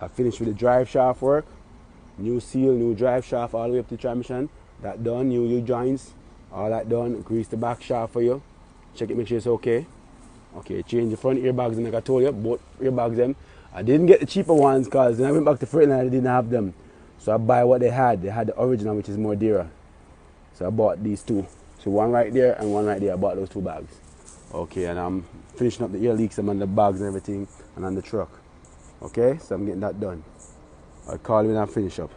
I finished with the drive shaft work. New seal, new drive shaft all the way up to the transmission. That done, new U-joints, all that done. Grease the back shaft for you. Check it, make sure it's okay. Okay, change the front airbags, and like I told you, both airbags them. I didn't get the cheaper ones because then I went back to Freightliner and they didn't have them. So I buy what they had. They had the original, which is more dearer. So I bought these two. So one right there and one right there. I bought those two bags. Okay, and I'm finishing up the air leaks and on the bags and everything and on the truck. Okay, so I'm getting that done. I'll call you when I finish up.